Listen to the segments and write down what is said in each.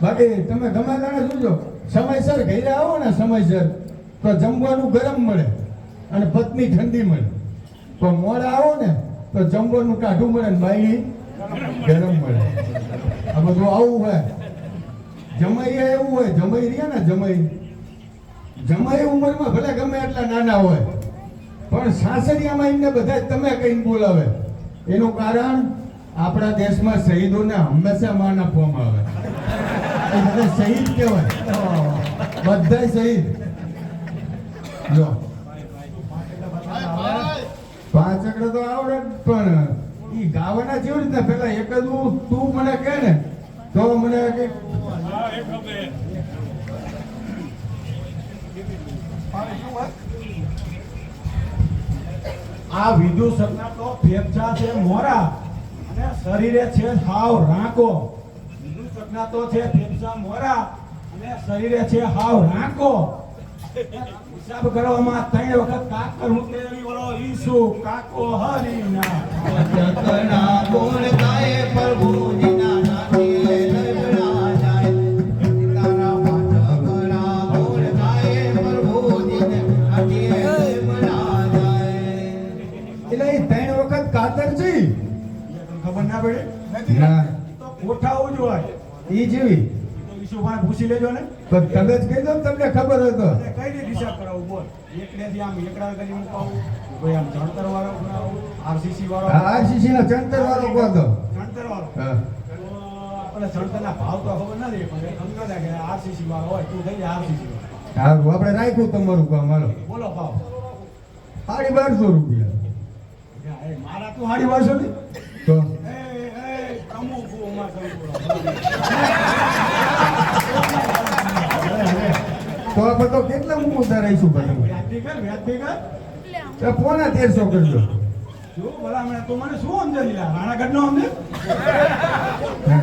બાકી તમે ગમે તાણે જોજો સમયસર ઘરે આવો ને સમયસર તો જમવાનું ગરમ મળે અને પત્ની ઠંડી મળે. તો મોડા આવો ને તો જમવાનું ટાઢું મળે ને બાયડી ગરમ મળે. આ બધું આવું હોય. જમાઈ એવું હોય, જમાઈ રહ્યા ને જમાઈ ઉંમરમાં ભલે ગમે એટલા નાના હોય પણ સાસરિયામાં એમને બધા તમે કહીને બોલાવે. એનું કારણ આપણા દેશમાં શહીદોને હંમેશા માન આપવામાં આવે. એ બધા શહીદ કહેવાય, બધા શહીદ. જો 5 આંકડા તો આવડે પણ ઈ ગાવાના જેવી રીતના પેલા એક જ તું મને કહે ને તો મને કે આ વિદુષકના તો ફેફસા છે મોરા અને શરીરે છે હાવ રાંકો. વિદુષકના તો છે ફેફસા મોરા અને શરીરે છે હાવ રાંકો. હિસાબ કરવામાં 3 વખત કાકર મુકેલી વળો ઈસુ કાકો હરીના જગના ગુણ ગાય પ્રભુજીના નામે લડવા જાય. તારા પાઠકના ગુણ ગાય પ્રભુજીને નામે લડવા જાય. એટલે એ 3 વખત કાતર છે. ખબર ના પડે ના તો કોઠા ઉજવાય ઈ જેવી ઈસુભાઈ પૂછી લેજો ને તો તમે જ કહી દો તમને ખબર હોય તો. કઈ રીતે હિસાબ કરાવું બોલ. એકડેથી આમ એકડા કરી મુકાવું, કોઈ આમ ચણતર વાળો બનાવું, આરસીસી વાળો, આરસીસી નો ચણતર વાળો કહો તો. ચણતર વાળો હા. તો આપણે ચણતરના ભાવ તો ખબર નથી પણ એ સમજો ને કે આરસીસી વાળો હોય તું થઈ જાય આરસીસી વાળો. હારું આપણે રાખ્યું તમારું કામ. હાલો બોલો ભાવ. 1250 રૂપિયા. એ મારા તું 1250 ની તો એ અમુક ઉમા તો આપણે તો કેટલા હું ઉધારાઈશું ભાઈ? વ્યાજબી કર વ્યાજબી કર. તો પોણા 1300 કરજો. શું ભલા મને તું મને શું સમજે લ્યા રાણાગઢ નો સમજે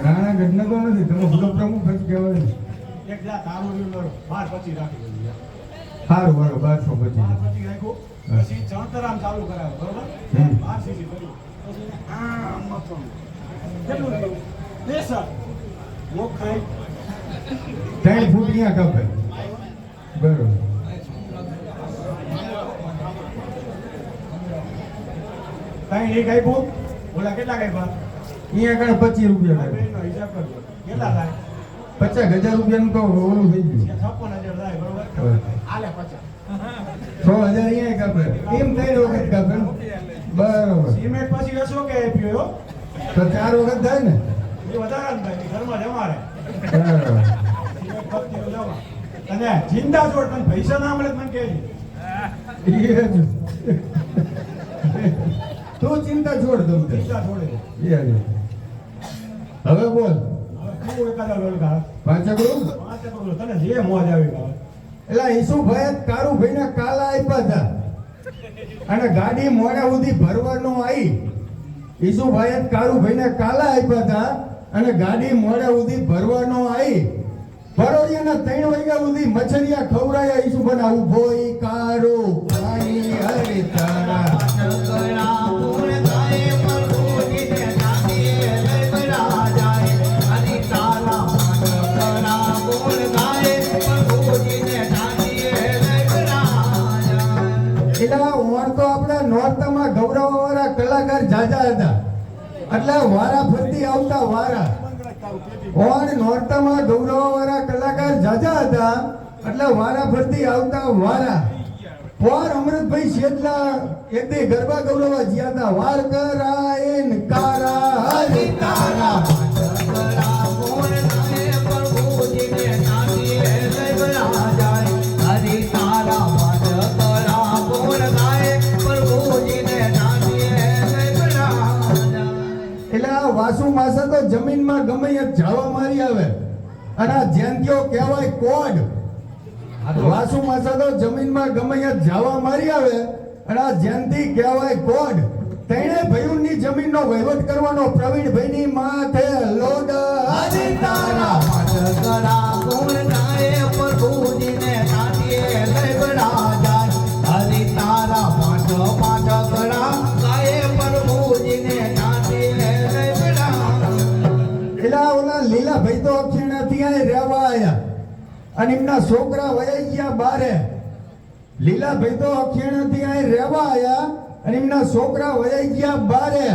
રાણા ગઢના તો નથી, તમે ભૂલો પ્રમુખ જ કહેવાય. એક જા તારું રહ્યું મારું 12-25 રાખી દઉં. સારું બરો 1225. 12-25 રાખ્યું પછી ચણતર આમ ચાલુ કરાવ્યું બરોબર. 12 કર્યું પછી આમ મથવાનું કેટલું રહ્યું 63 મોખાઈ 3 ફૂટ ક્યાં કાપે? બરોબર. કઈ એક આપ્યું ઓલા કેટલા આપ્યા અહીંયા આગળ 25 રૂપિયા લાગે. બેનો હિસાબ કરજો કેટલા થાય 50,000 રૂપિયાનું તો ઓલું થઈ ગયું. 56,000 થાય બરોબર. આલે 50 6,000 અહીંયા કાપે. એમ 3 વખત કાપે. બરોબર. સિમેન્ટ પછી હશો કે આપ્યો તો 4 વખત થાય ને. એ વધારે જ થાય ઘરમાં જમાડે બરોબર. સિમેન્ટ પત્તી જમા અને જિંદા જોડ તને પૈસા ના મળે મને કહેજે. એ જ. તું ચિંતા છોડ દઉં તે. પૈસા છોડે હવે બોલ. હવે તું એકાદા લોલકા 5 કરોડ. 5 કરોડ તને જે મોજ આવી ગયો. એટલે ઈસુભાઈ કારુભાઈને કાલા આપ્યા હતા અને ગાડી મોડા સુધી ભરવાનો આવી. ઈસુભાઈ કારુભાઈને કાલા આપ્યા હતા અને ગાડી મોડા સુધી ભરવાનો આવી. ભરોડિયાના 3 વાગ્યા સુધી મછરિયા ખવરાયા. ઈસુભાઈ ઉભો ઈ કારો ભાઈ હરિ તારા જગના ગુણ ગાય પ્રભુજીને નામે લડવા જાય. અને તારા પાઠકના ગુણ ગાય પ્રભુજીને નામે લડવા જાય. એલા ઓર તો આપણા નોરતામાં ગૌરવવાળા કલાકાર જાજા હતા એટલે વારા ફરતી આવતા વારા. ઓર નોરતામાં ગૌરવવાળા કલાકાર જાજા હતા એટલે વારા ફરતી આવતા વારા. પોર અમૃતભાઈ શેઠલા એક બે ગરબા ગૌરવા જ્યાં હતા. વાર કરાયન કારા હરિ તારા જગના ગુણ ગાય પ્રભુજીને નામે લડવા જાય. હરિ તારા પાઠકના ગુણ ગાય પ્રભુજીને નામે લડવા જાય. એટલે આ વાસુ માસા તો જમીનમાં ગમે ત્યાં જાવા મારી આવે અને આ જેન્ત્યો કહેવાય કોડ. વાસુ માસા તો જમીનમાં ગમે ત્યાં જાવા મારી આવે અને આ જયંતી કહેવાય કોડ. તેણે ભયુની જમીનનો વહીવટ કરવાનો પ્રવીણભાઈની માથે લોડ. હરિ તારા પાઠકના ગુણ ગાય પ્રભુજીને નામે લડવા જાય. હરિ તારા પાઠકના ગાય પ્રભુજીને નામે લડવા જાય. એટલે ઓલા લીલા ભાઈ તો અક્ષીણાથી આય રહેવા આયા અને એમના છોકરા વયા ગયા બારે. લીલાભાઈ તો અખીણથી અહીં રહેવા આયા અને એમના છોકરા વયા ગયા બારે.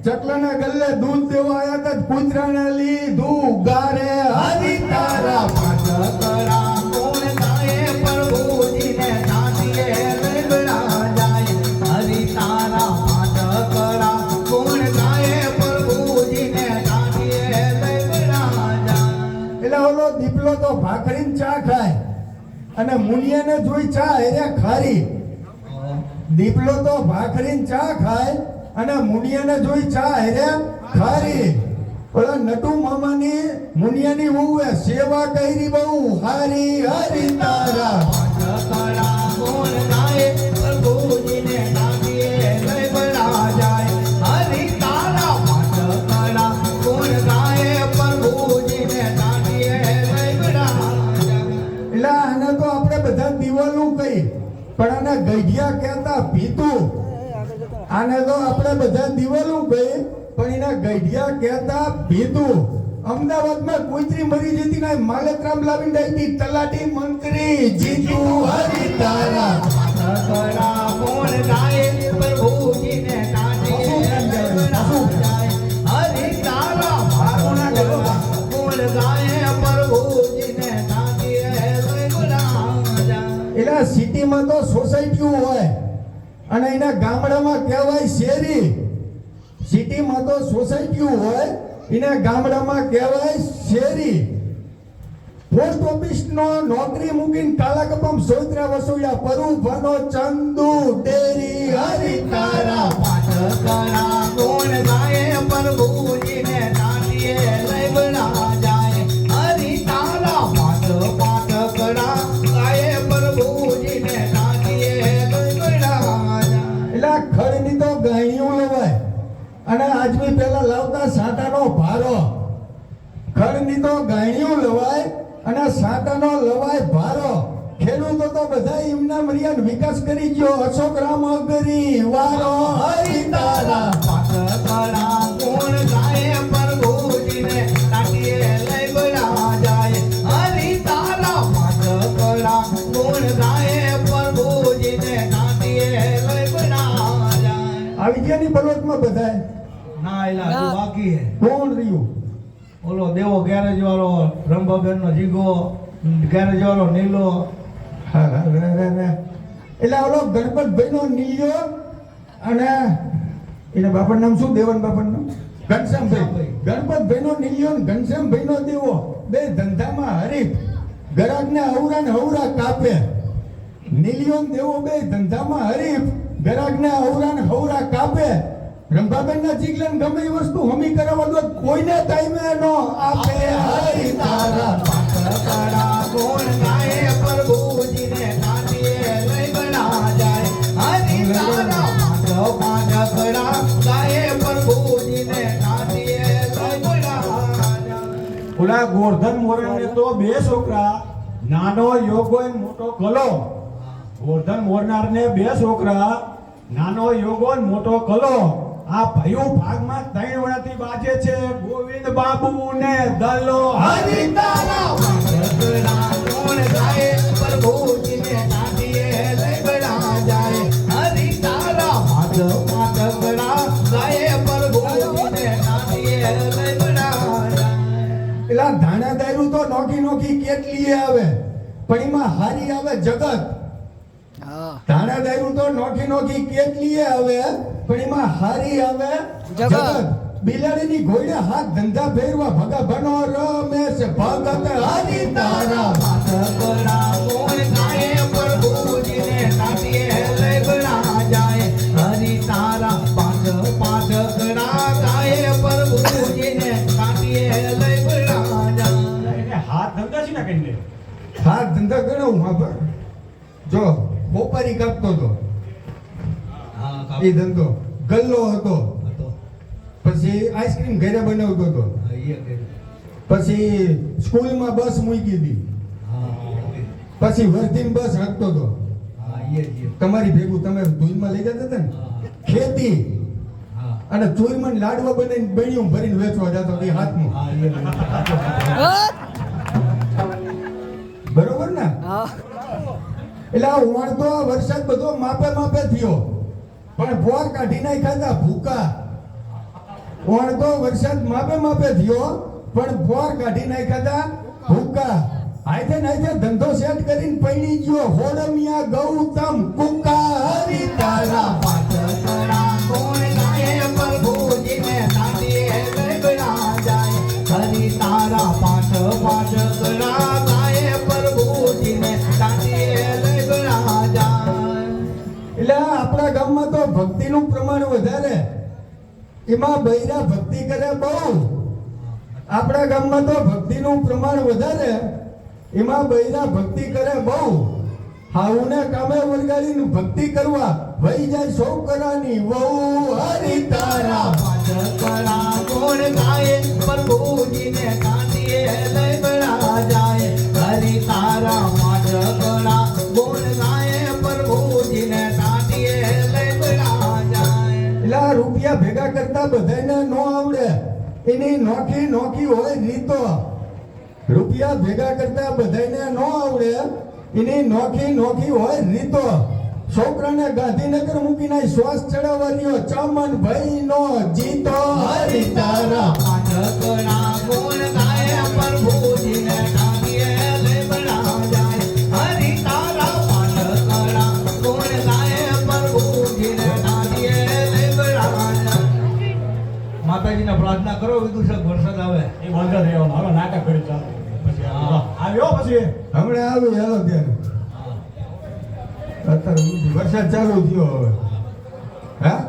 ચકલાના ગલ્લે દૂધ દેવા આયા તો કૂતરાને લીધું ગારે. હરી તારા પાટકરા કોણ ગાય પ્રભુજીને નાચીએ લંગડા જાય. હરી તારા પાટકરા કોણ ગાય પ્રભુજીને નાચીએ લંગડા જાય. એટલે ઓલો દીપલો તો ભાખરીને ચા ખાય અને મુનિયાને જોઈ ચા હેરે ખારી. દીપલો તો ભાખરીને ચા ખાય અને મુનિયાને જોઈ ચા હેરે ખારી. ઓલા નટુ મામાની મુનિયાની વહુએ સેવા કરી બહુ હારી. હરી તારા પાટકરા કોણ ગાય પ્રભુજીને નાચીએ લંગડા જાય. હરી તારા પાટકરા કોણ ગાય પ્રભુજીને નાચીએ લંગડા જાય. એટલે આને તો આપણે બધા દિવાલું કહી પણ આને ગઢિયા કહેતા ભીતું. આને તો આપણે બધા દિવાલું કહી પણ એના ગઢિયા કહેતા ભીતું. અમદાવાદમાં કુતરી મરી જતી ને માલતરામ લાવીને આવી તલાટી મંત્રી જીતું. હરી તારા પાટકરા કોણ ગાય પ્રભુજીને નાચીએ લંગડા જાય. હરી તારા પાટકરા કોણ ગાય પ્રભુજીને નાચીએ લંગડા જાય. એટલે સિટીમાં તો સોસાયટીઓ હોય અને એના ગામડામાં કહેવાય શેરી. સિટીમાં તો સોસાયટીઓ હોય એના ગામડામાં કહેવાય શેરી. પોસ્ટ ઓફિસનો નોકરી મૂકીને કાળા કપમ સોયત્રા વસોયા પરુભાનો ચંદુ ડેરી. હરી તારા પાટકરા કોણ ગાય પ્રભુજીને નાચીએ લંગડા જાય. હરી તારા પાટકરા ગાય પ્રભુજીને નાચીએ લંગડા જાય. એટલે આ ખડની તો ગાયણીઓ લેવાય અને આજમી પહેલા લાવતા સાટાનો ભારો. ખડની તો ગાયણીઓ લેવાય અને સાટાનો લવાય ભારો. ખેડૂતો તો બધા એમના મર્યાદ વિકાસ કરી ગયો. અશોક રામ અગરી વારો. હરી તારા પાટકરા કોણ ગાય પ્રભુજીને નાચીએ લંગડા જાય. હરી તારા પાટકરા કોણ ગાય પ્રભુજીને નાચીએ લંગડા જાય. આવી ગયા ની બલોટમાં બધાય. ના એલા હજુ બાકી હે. કોણ રહ્યું? ઓલો દેવો ગેરેજ વાળો રંભાબેન નો જીગો, ગેરેજ વાળો નીલો. એટલે ઓલો ગણપતભાઈ નો નીલિયો અને એના બાપાનું નામ શું? દેવન બાપાનું નામ ઘનશ્યામભાઈ. ગણપતભાઈ નો નીલિયો ને ઘનશ્યામભાઈ નો દેવો બે ધંધામાં હરીફ. ગરાગને હવરા ને હવરા કાપે. નીલિયો ને દેવો બે ધંધામાં હરીફ. ગરાગને હવરા ને હવરા કાપે. રંભાબેનના જીગલાને ગમે એ વસ્તુ હમી કરાવવા દો કોઈને ટાઈમે નો આપે. હરી તારા પાટકરા કોણ ગાય પ્રભુજીને નાચીએ લંગડા જાય. હરી તારા પાટકરા ગાય પ્રભુજીને નાચીએ લંગડા જાય. ઓલા ગોરધન મોરણને તો બે છોકરા, નાનો યોગો ને મોટો કલો. ગોરધન મોરનારને બે છોકરા, નાનો યોગો ને મોટો કલો. આ ભયું ભાગમાં 3 વડાથી બાજે છે. ગોવિંદ બાબુ ને દલો. હરી તારા પાટકરા કોણ ગાય પ્રભુજીને નાચીએ લંગડા જાય. હરી તારા પાટકરા ગાય પ્રભુજીને નાચીએ લંગડા જાય. એલા ધાણા દાયરું તો નોખી નોખી કેટલી આવે પણ એમાં હારી આવે જગત. ધાણા દાયરું તો નોખી નોખી કેટલી આવે પણ એમાં હારી આવે જગત. બિલાડીની ઘોડે હાથ ધંધા ફેરવા ભગા ભનો રમેશ ભગત. હરી તારા પાટકરા કોણ ગાય પ્રભુજીને નાચીએ લંગડા જાય. હરી તારા પાટકરા ગાય પ્રભુજીને નાચીએ લંગડા જાય. એને હાથ ધંધા છે ને કહીને હાથ ધંધા ગણો હું જો કોપારી કાપતો હતો હા એ ધંધો. ગલ્લો હતો, હતો. પછી આઈસ્ક્રીમ ઘરે બનાવતો હતો, હા, એ કર્યું. પછી સ્કૂલમાં બસ મૂકી હતી, હા, પછી વર્ધીન બસ હાંકતો હતો. હા, એ જ. તમારી ભેગું તમે ધૂળમાં લઈ જતા હતા ને. ખેતી હા, અને ચોઈમાં લાડવા બનાવીને બણ્યું ભરીને વેચવા જતો એ હાથમાં. હા, એ બરોબર ને એટલે આ વણતો આ વરસાદ બધો માપે માપે થયો પણ પોર કાઢી નાખ્યા હતા ભૂકા વણતો વરસાદ માપે માપે થયો પણ પોર કાઢી નાખ્યા હતા ભૂકા આયથે નાયથે ધંધો સેટ કરીને પૈણી ગયો હોડમિયા ગૌતમ કુકા હરી તારા પાટકરા કોણ ગાય પ્રભુજીને તાંડીએ લગડા જાય હરી તારા પાઠ પાટકરા ગાય પ્રભુજીને તાંડીએ લગડા જાય. એટલે આપણા ગામમાં તો ભક્તિનું પ્રમાણ વધારે એમાં બૈરા ભક્તિ કરે બહુ આપણા ગામમાં તો ભક્તિનું પ્રમાણ વધારે એમાં બૈરા ભક્તિ કરે બહુ હાઉને કામે વળગાડીને ભક્તિ કરવા વહી જાય છોકરાની વહુ હરી તારા પાટકરા કોણ ગાય પ્રભુજીને તાંડીએ લગડા જાય હરી તારા પાટકરા કોણ ગાય પ્રભુજીને તાંડીએ લગડા જાય. એટલે આ રૂપિયા ભેગા કરતા બધાને ન આવડે એની નોખી નોખી હોય રીતો રૂપિયા ભેગા કરતા બધાને ન આવડે એની નોખી નોખી હોય રીતો છોકરાને ગાંધીનગર મૂકીને શ્વાસ ચડાવવાનો ચમન ભાઈ નો જીતો હરી તારા પાટકરા કોણ ગાય પ્રભુજીને તાંડીએ લગડા જાય હરી તારા પાટકરા કોણ ગાય પ્રભુજીને તાંડીએ લગડા જાય. માતાજીને પ્રાર્થના કરો વિદુષક વરસાદ આવે એ વાંધો નહીં આવવાનો. હાલો નાટક કરી ચાલો પછી આવ્યો પછી હમણાં આવ્યું હેલો ત્યારે અત્યારે વરસાદ ચાલુ થયો હવે હા